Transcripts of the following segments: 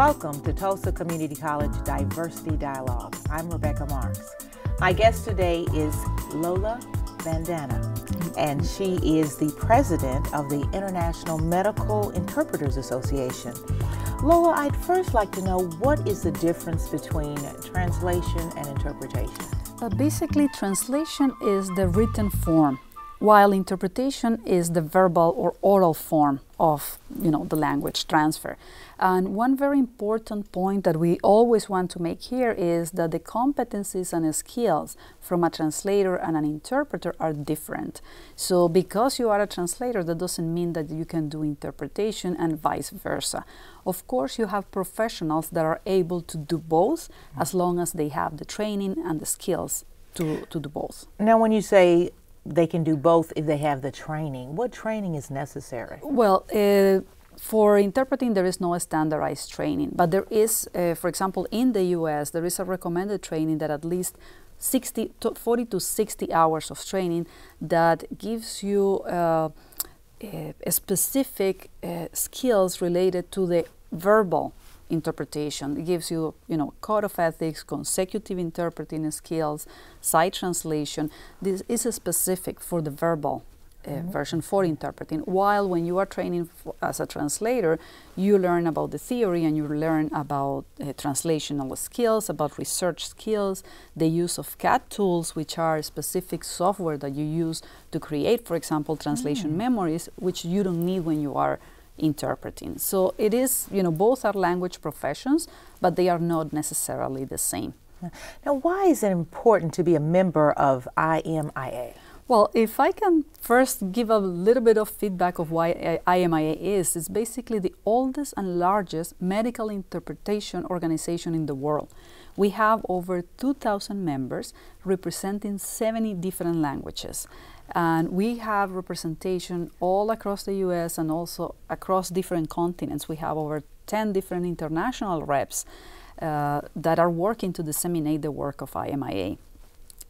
Welcome to Tulsa Community College Diversity Dialogue. I'm Rebecca Marks. My guest today is Lola Bendana, and she is the president of the International Medical Interpreters Association. Lola, I'd first like to know, what is the difference between translation and interpretation? Basically, translation is the written form, while interpretation is the verbal or oral form of, the language transfer. And one very important point that we always want to make here is that the competencies and skills from a translator and an interpreter are different. So because you are a translator, that doesn't mean that you can do interpretation and vice versa. Of course, you have professionals that are able to do both as long as they have the training and the skills to do both. Now, when you say they can do both if they have the training, what training is necessary? Well, for interpreting, there is no standardized training, but there is, for example, in the US, there is a recommended training that at least 40 to 60 hours of training that gives you specific skills related to the verbal interpretation. It gives you, code of ethics, consecutive interpreting skills, side translation. This is specific for the verbal version for interpreting, while when you are training as a translator, you learn about the theory and you learn about translational skills, about research skills, the use of CAT tools, which are specific software that you use to create, for example, translation memories, which you don't need when you are interpreting. So it is, both are language professions, but they are not necessarily the same. Now, why is it important to be a member of IMIA? Well, if I can first give a little bit of feedback of why IMIA is, it's basically the oldest and largest medical interpretation organization in the world. We have over 2,000 members representing 70 different languages. And we have representation all across the US and also across different continents. We have over 10 different international reps that are working to disseminate the work of IMIA.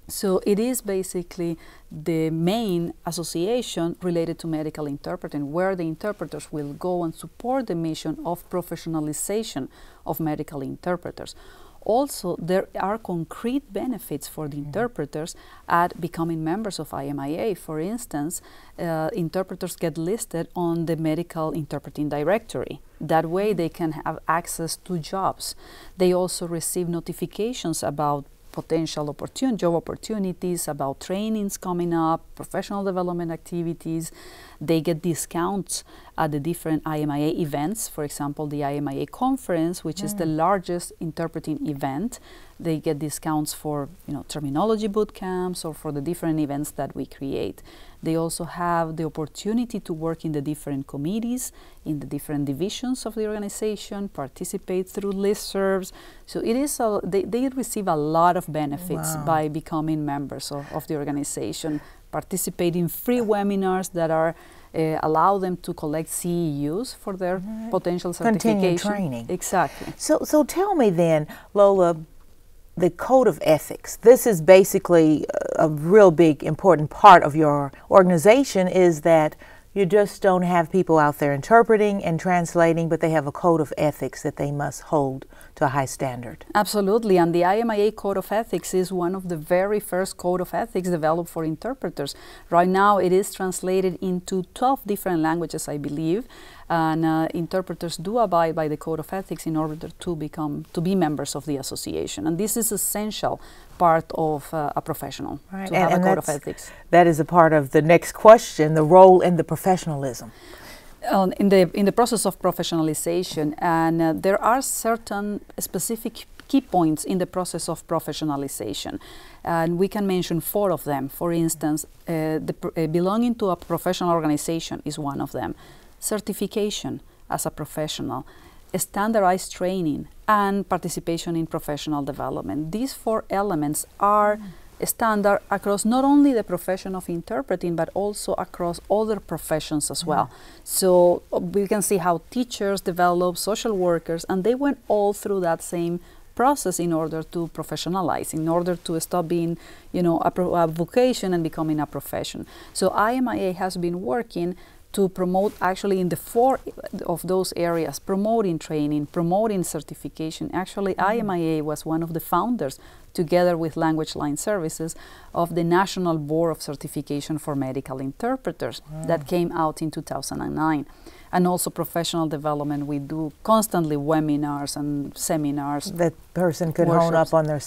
So it is basically the main association related to medical interpreting, where the interpreters will go and support the mission of professionalization of medical interpreters. Also, there are concrete benefits for the interpreters at becoming members of IMIA. For instance, interpreters get listed on the medical interpreting directory. That way they can have access to jobs. They also receive notifications about potential job opportunities, about trainings coming up, professional development activities. They get discounts at the different IMIA events. For example, the IMIA conference, which is the largest interpreting event. They get discounts for terminology boot camps or for the different events that we create. They also have the opportunity to work in the different committees, in the different divisions of the organization, participate through listservs. So it is they receive a lot of benefits by becoming members of the organization, participate in free webinars that are allow them to collect CEUs for their potential certification. Continuing training. Exactly. So tell me then, Lola, the code of ethics. This is basically a real big important part of your organization, is that you just don't have people out there interpreting and translating, but they have a code of ethics that they must hold to a high standard. Absolutely, and the IMIA Code of Ethics is one of the very first code of ethics developed for interpreters. Right now it is translated into 12 different languages, I believe, and interpreters do abide by the Code of Ethics in order to be members of the association. And this is essential part of a professional, to have a Code of Ethics. That is a part of the next question, the role and the professionalism. In the process of professionalization, and there are certain specific key points in the process of professionalization, and we can mention 4 of them. For instance, belonging to a professional organization is one of them. Certification as a professional, standardized training, and participation in professional development. These 4 elements are standard across not only the profession of interpreting, but also across other professions as well. So we can see how teachers develop, social workers, and they went all through that same process in order to professionalize, in order to stop being, a vocation and becoming a profession. So IMIA has been working to promote actually in the 4 of those areas, promoting training, promoting certification. Actually, IMIA was one of the founders, together with Language Line Services, of the National Board of Certification for Medical Interpreters that came out in 2009. And also professional development. We do constantly webinars and seminars. That person could workshops. hone up on their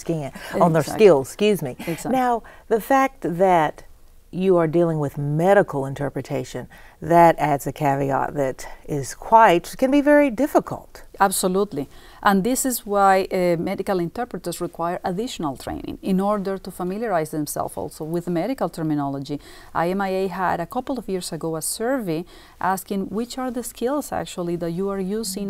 on their skills, excuse me. Exactly. Now, the fact that you are dealing with medical interpretation, that adds a caveat that can be very difficult. Absolutely. And this is why medical interpreters require additional training in order to familiarize themselves also with medical terminology. IMIA had a couple of years ago a survey asking which are the skills actually that you are using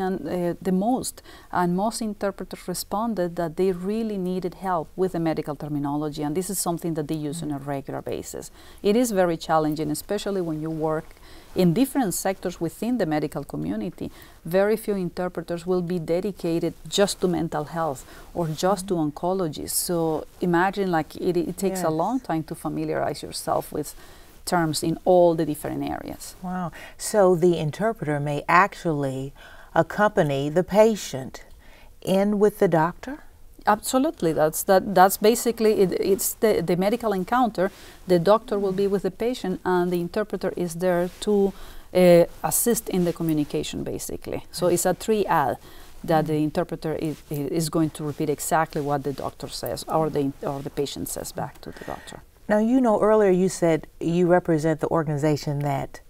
the most. And most interpreters responded that they really needed help with the medical terminology, and this is something that they use on a regular basis. It is very challenging, especially when you work in different sectors within the medical community. Very few interpreters will be dedicated just to mental health or just to oncology. So imagine like it takes a long time to familiarize yourself with terms in all the different areas. Wow. So the interpreter may actually accompany the patient in with the doctor? Absolutely, that's basically it's the medical encounter. The doctor will be with the patient, and the interpreter is there to assist in the communication, basically. So it's a triad that the interpreter is going to repeat exactly what the doctor says, or the patient says back to the doctor. Now, earlier you said you represent the organization that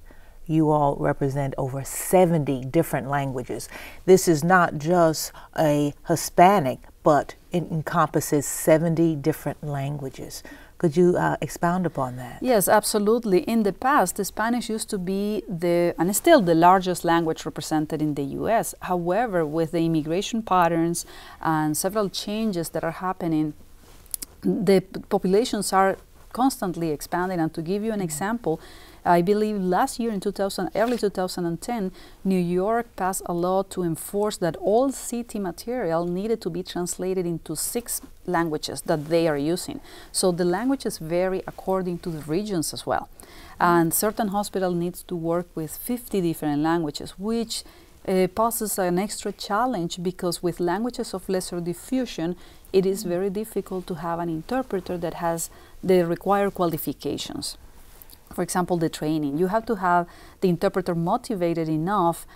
you all represent over 70 different languages. This is not just a Hispanic, but it encompasses 70 different languages. Could you expound upon that? Yes, absolutely. In the past, the Spanish used to be and still the largest language represented in the U.S. However, with the immigration patterns and several changes that are happening, the populations are constantly expanding. And to give you an example, I believe last year in early 2010, New York passed a law to enforce that all city material needed to be translated into 6 languages that they are using. So the languages vary according to the regions as well. And certain hospital needs to work with 50 different languages, which poses an extra challenge, because with languages of lesser diffusion, it is very difficult to have an interpreter that has the required qualifications. For example, the training. You have to have the interpreter motivated enough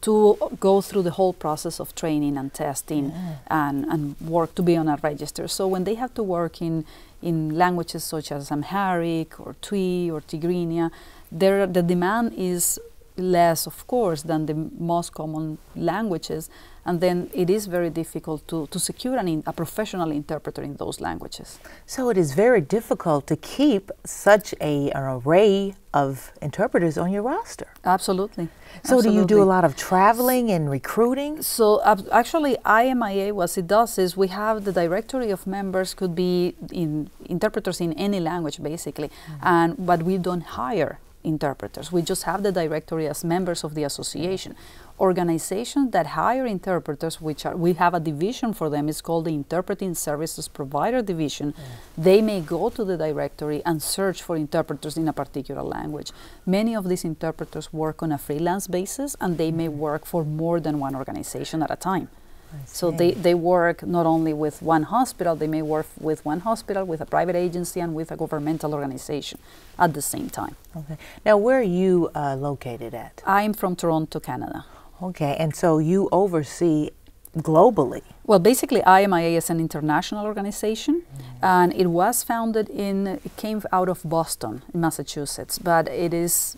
to go through the whole process of training and testing and work to be on a register. So when they have to work in languages such as Amharic or Twi or Tigrinya, the demand is less, of course, than the most common languages, and then it is very difficult to secure a professional interpreter in those languages. So it is very difficult to keep such an array of interpreters on your roster. Absolutely. So do you do a lot of traveling and recruiting? So actually, IMIA, what it does is we have the directory of members, could be interpreters in any language, basically, but we don't hire interpreters. We just have the directory as members of the association. Organizations that hire interpreters, we have a division for them, it's called the Interpreting Services Provider Division. They may go to the directory and search for interpreters in a particular language. Many of these interpreters work on a freelance basis, and they may work for more than one organization at a time. So they work not only with one hospital, they may work with one hospital, with a private agency, and with a governmental organization at the same time. Okay. Now, where are you located at? I'm from Toronto, Canada. Okay, and so you oversee globally? Well, basically, IMIA is an international organization, and it was founded it came out of Boston, in Massachusetts, but it is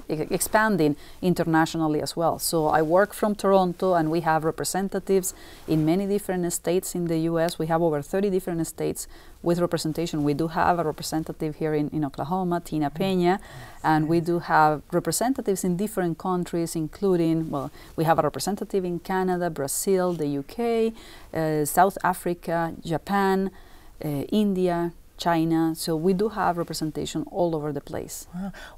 expanding internationally as well. So I work from Toronto, and we have representatives in many different states in the U.S. We have over 30 different states with representation. We do have a representative here in Oklahoma, Tina Peña, and we do have representatives in different countries, including, well, we have a representative in Canada, Brazil, the UK, South Africa, Japan, India, China. So we do have representation all over the place.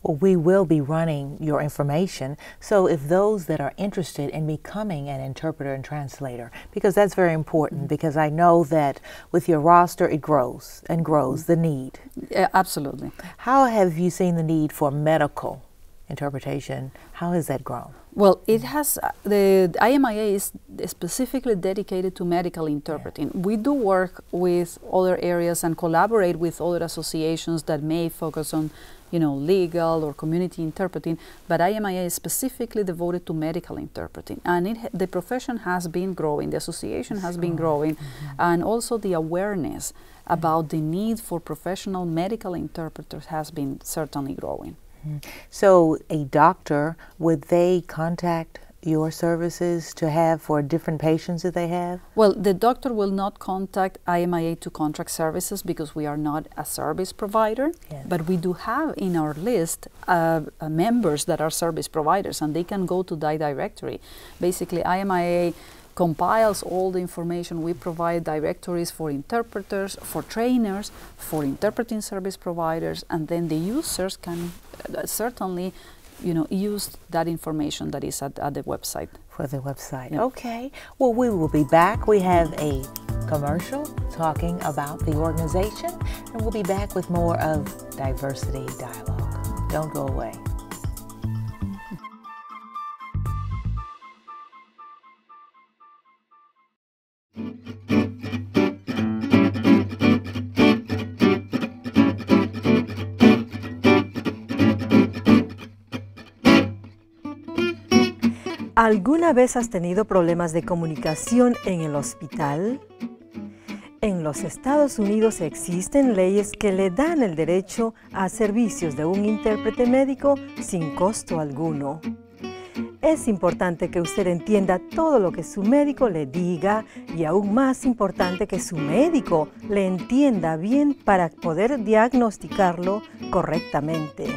Well, we will be running your information. So if those that are interested in becoming an interpreter and translator, because that's very important, because I know that with your roster, it grows and grows, the need. Yeah, absolutely. How have you seen the need for medical interpretation, how has that grown? Well, it has, the IMIA is specifically dedicated to medical interpreting. Yeah. We do work with other areas and collaborate with other associations that may focus on, legal or community interpreting, but IMIA is specifically devoted to medical interpreting. And the profession has been growing, the association has been growing, and also the awareness about the need for professional medical interpreters has been certainly growing. So a doctor, would they contact your services to have for different patients that they have? Well, the doctor will not contact IMIA to contract services because we are not a service provider, but we do have in our list members that are service providers, and they can go to that directory. Basically, IMIA compiles all the information. We provide directories for interpreters, for trainers, for interpreting service providers, and then the users can certainly use that information that is at the website. For the website. Yeah. Okay. Well, we will be back. We have a commercial talking about the organization, and we'll be back with more of Diversity Dialogue. Don't go away. ¿Alguna vez has tenido problemas de comunicación en el hospital? En los Estados Unidos existen leyes que le dan el derecho a servicios de un intérprete médico sin costo alguno. Es importante que usted entienda todo lo que su médico le diga y aún más importante que su médico le entienda bien para poder diagnosticarlo correctamente.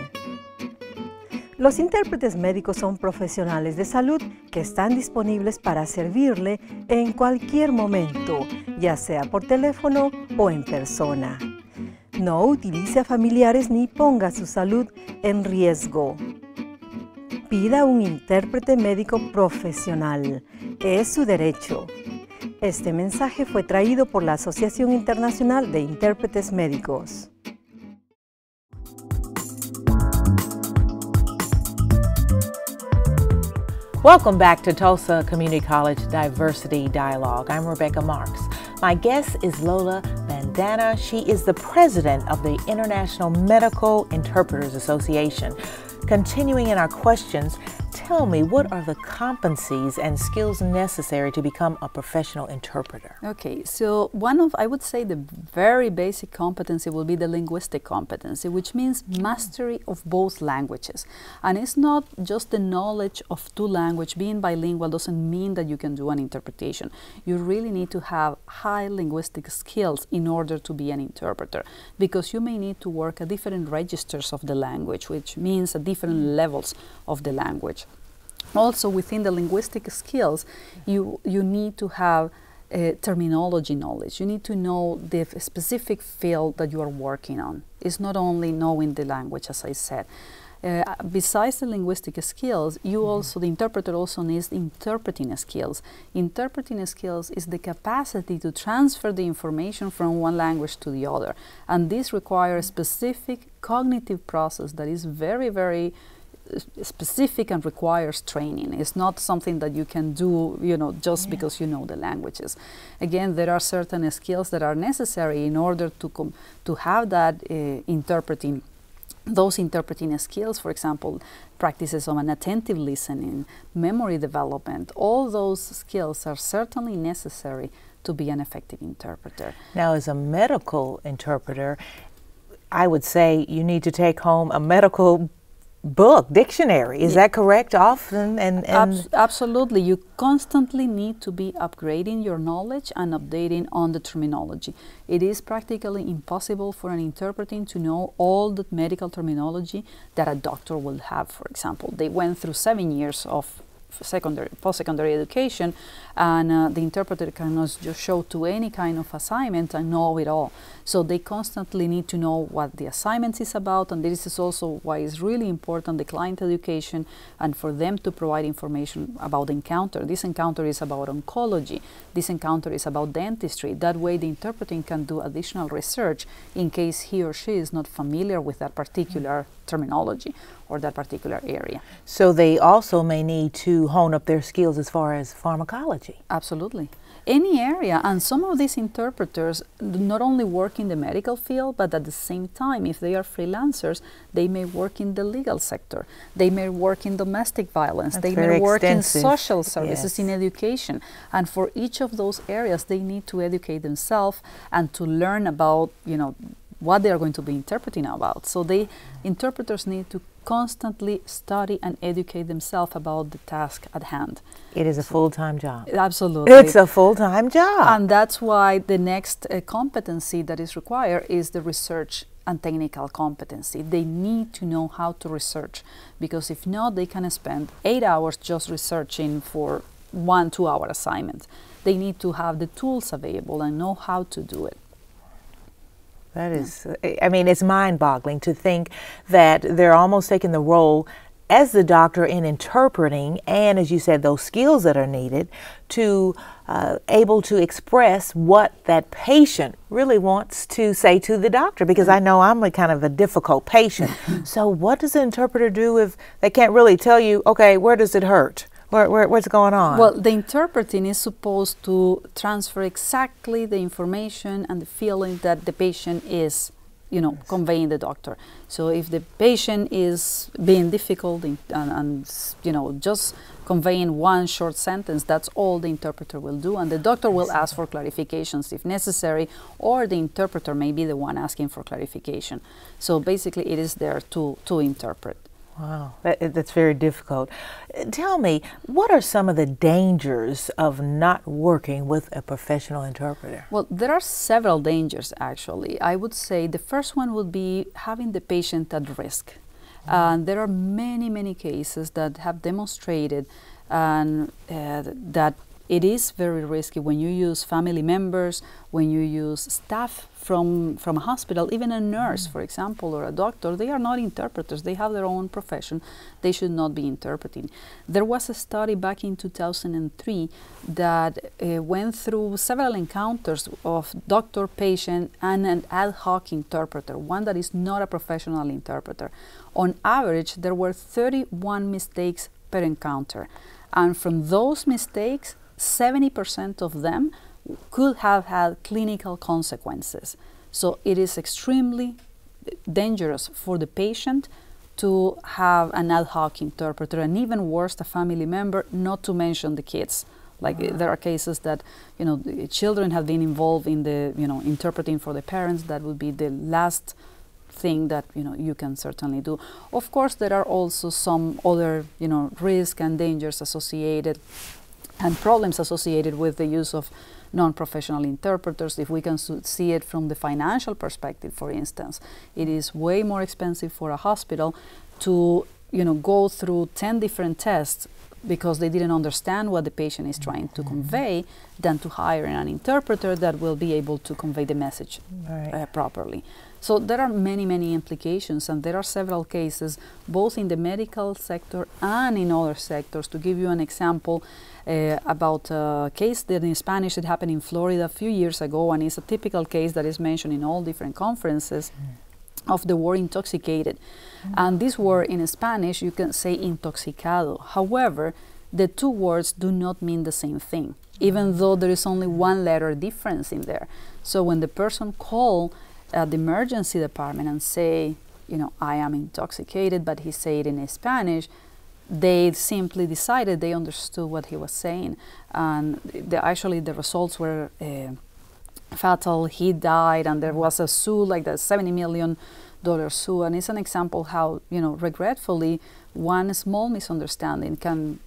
Los intérpretes médicos son profesionales de salud que están disponibles para servirle en cualquier momento, ya sea por teléfono o en persona. No utilice a familiares ni ponga su salud en riesgo. Pida un intérprete médico profesional. Es su derecho. Este mensaje fue traído por la Asociación Internacional de Intérpretes Médicos. Welcome back to Tulsa Community College Diversity Dialogue. I'm Rebecca Marks. My guest is Lola Bendana. She is the president of the International Medical Interpreters Association. Continuing in our questions, tell me, what are the competencies and skills necessary to become a professional interpreter? Okay, so I would say the very basic competency will be the linguistic competency, which means mastery of both languages. And it's not just the knowledge of two languages. Being bilingual doesn't mean that you can do an interpretation. You really need to have high linguistic skills in order to be an interpreter, because you may need to work at different registers of the language, which means at different levels of the language. Also, within the linguistic skills, you need to have terminology knowledge. You need to know the specific field that you are working on. It's not only knowing the language, as I said. Besides the linguistic skills, the interpreter also needs interpreting skills. Interpreting skills is the capacity to transfer the information from one language to the other. And this requires a specific cognitive process that is very, very specific and requires training. It's not something that you can do, just because you know the languages. Again, there are certain skills that are necessary in order to have that interpreting. Those interpreting skills, for example, practices of an attentive listening, memory development, all those skills are certainly necessary to be an effective interpreter. Now, as a medical interpreter, I would say you need to take home a medical dictionary. Is that correct? Often Absolutely. You constantly need to be upgrading your knowledge and updating on the terminology. It is practically impossible for an interpreting to know all the medical terminology that a doctor will have, for example. They went through 7 years of post-secondary education, and the interpreter cannot just show to any kind of assignment and know it all. So they constantly need to know what the assignment is about, and this is also why it's really important, the client education, and for them to provide information about the encounter. This encounter is about oncology. This encounter is about dentistry. That way the interpreting can do additional research in case he or she is not familiar with that particular terminology. or that particular area. So they also may need to hone up their skills as far as pharmacology. Absolutely. Any area, and some of these interpreters not only work in the medical field, but at the same time, if they are freelancers, they may work in the legal sector, they may work in domestic violence, That's they may work extensive. in social services, Yes. in education, and for each of those areas, they need to educate themselves and to learn about, what they are going to be interpreting about. So interpreters need to constantly study and educate themselves about the task at hand. It is a full-time job. Absolutely. It's a full-time job. And that's why the next competency that is required is the research and technical competency. They need to know how to research, because if not, they can spend 8 hours just researching for 1-2 hour assignment. They need to have the tools available and know how to do it. That is, I mean, it's mind-boggling to think that they're almost taking the role as the doctor in interpreting, and as you said, those skills that are needed to able to express what that patient really wants to say to the doctor, because I know I'm a kind of a difficult patient. So what does the interpreter do if they can't really tell you, okay, where does it hurt? What's going on? Well, the interpreting is supposed to transfer exactly the information and the feeling that the patient is, conveying the doctor. So if the patient is being difficult and just conveying one short sentence, that's all the interpreter will do, and the doctor will ask for clarifications if necessary, or the interpreter may be the one asking for clarification. So basically, it is there to interpret. Wow, that's very difficult. Tell me, what are some of the dangers of not working with a professional interpreter? Well, there are several dangers, actually. I would say the first one would be having the patient at risk. There are many, many cases that have demonstrated that it is very risky when you use family members, when you use staff from a hospital, even a nurse, for example, or a doctor. They are not interpreters. They have their own profession. They should not be interpreting. There was a study back in 2003 that went through several encounters of doctor, patient, and an ad hoc interpreter, one that is not a professional interpreter. On average, there were 31 mistakes per encounter. And from those mistakes, 70% of them could have had clinical consequences. So it is extremely dangerous for the patient to have an ad hoc interpreter, and even worse, a family member, not to mention the kids. Like there are cases that, the children have been involved in the, interpreting for the parents. That would be the last thing that, you can certainly do. Of course, there are also some other, risks and dangers associated and problems associated with the use of non-professional interpreters. If we can see it from the financial perspective, for instance, it is way more expensive for a hospital to go through 10 different tests because they didn't understand what the patient is trying to convey than to hire an interpreter that will be able to convey the message properly. So there are many, many implications, and there are several cases both in the medical sector and in other sectors. To give you an example, about a case that in Spanish that happened in Florida a few years ago, and it's a typical case that is mentioned in all different conferences of the word intoxicated. And this word in Spanish, you can say intoxicado. However, the two words do not mean the same thing, even though there is only one letter difference in there. So when the person called the emergency department and say, I am intoxicated, but he said it in Spanish, they simply decided they understood what he was saying. And actually the results were fatal. He died, and there was a sue, like the $70 million sue. And it's an example how, regretfully, one small misunderstanding can,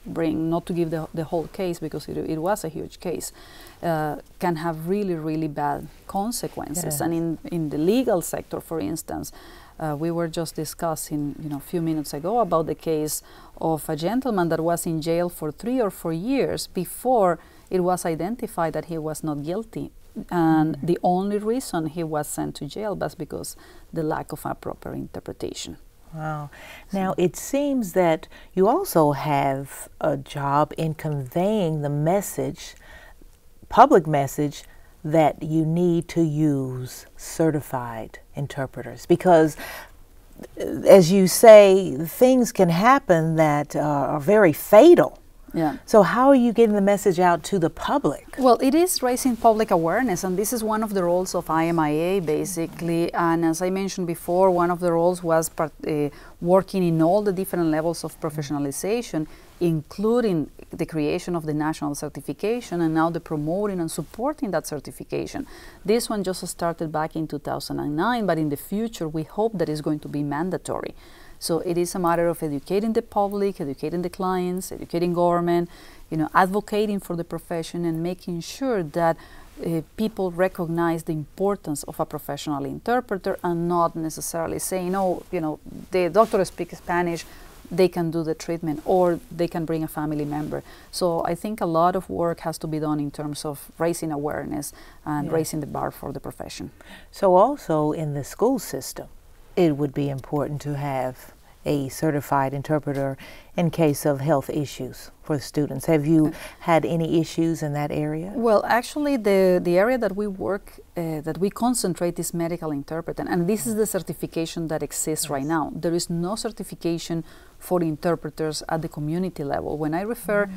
bring, not to give the whole case because it was a huge case, can have really, really bad consequences. Yes. And in the legal sector, for instance, we were just discussing, a few minutes ago about the case of a gentleman that was in jail for 3 or 4 years before it was identified that he was not guilty. And the only reason he was sent to jail was because the lack of a proper interpretation. Wow. Now, it seems that you also have a job in conveying the message, public message, that you need to use certified interpreters, because as you say, things can happen that are very fatal. Yeah. So how are you getting the message out to the public? Well, it is raising public awareness, and this is one of the roles of IMIA, basically. And as I mentioned before, one of the roles was working in all the different levels of professionalization, including the creation of the national certification and now the promoting and supporting that certification. This one just started back in 2009, but in the future we hope that it's going to be mandatory. So it is a matter of educating the public, educating the clients, educating government, advocating for the profession and making sure that people recognize the importance of a professional interpreter and not necessarily saying, oh, the doctor speaks Spanish, they can do the treatment or they can bring a family member. So I think a lot of work has to be done in terms of raising awareness and raising the bar for the profession. So also in the school system, it would be important to have a certified interpreter in case of health issues for students. Have you had any issues in that area? Well, actually, the area that we work, that we concentrate is medical interpreting, and this is the certification that exists right now. There is no certification for interpreters at the community level. When I refer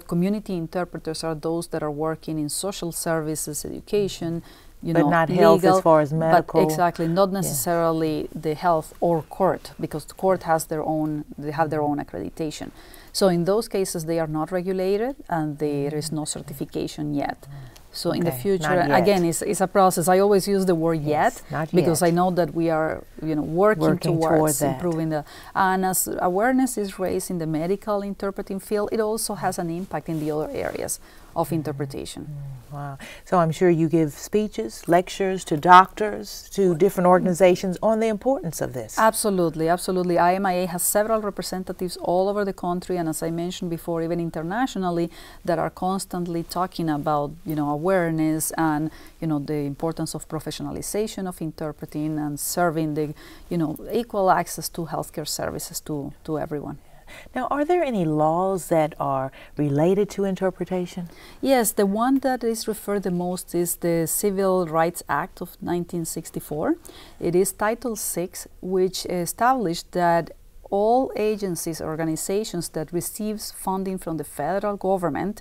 community interpreters are those that are working in social services, education, but not health legal, as far as medical. But exactly, not necessarily the health or court, because the court has their own, they have their own accreditation. So in those cases, they are not regulated and there is no certification yet. So in the future, again, it's a process. I always use the word yet because I know that we are, working towards improving the. And as awareness is raised in the medical interpreting field, it also has an impact in the other areas of interpretation. Wow. So I'm sure you give speeches, lectures to doctors, to different organizations on the importance of this. Absolutely, absolutely. IMIA has several representatives all over the country, and as I mentioned before, even internationally, that are constantly talking about, awareness and, the importance of professionalization of interpreting and serving the, equal access to healthcare services to everyone. Now, are there any laws that are related to interpretation? Yes, the one that is referred the most is the Civil Rights Act of 1964. It is Title VI, which established that all agencies, organizations that receives funding from the federal government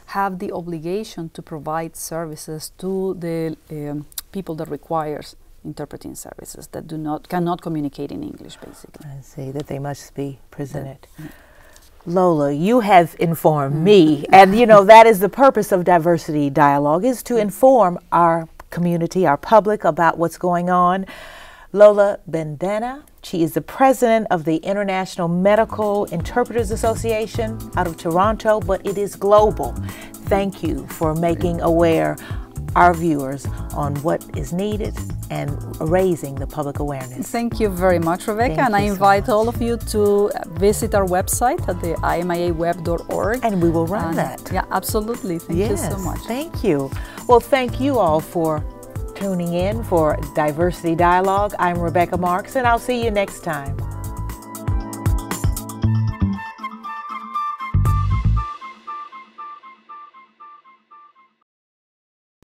have the obligation to provide services to the people that requires interpreting services that cannot communicate in English, basically. I see, that they must be presented. Lola, you have informed me, and that is the purpose of Diversity Dialogue, is to inform our community, our public, about what's going on. Lola Bendana, she is the president of the International Medical Interpreters Association out of Toronto, but it is global. Thank you for making aware our viewers on what is needed and raising the public awareness. Thank you very much, Rebecca, and I invite all of you to visit our website at the imiaweb.org. And we will run that. Yeah, absolutely. Thank you so much. Thank you. Well, thank you all for tuning in for Diversity Dialogue. I'm Rebecca Marks, and I'll see you next time.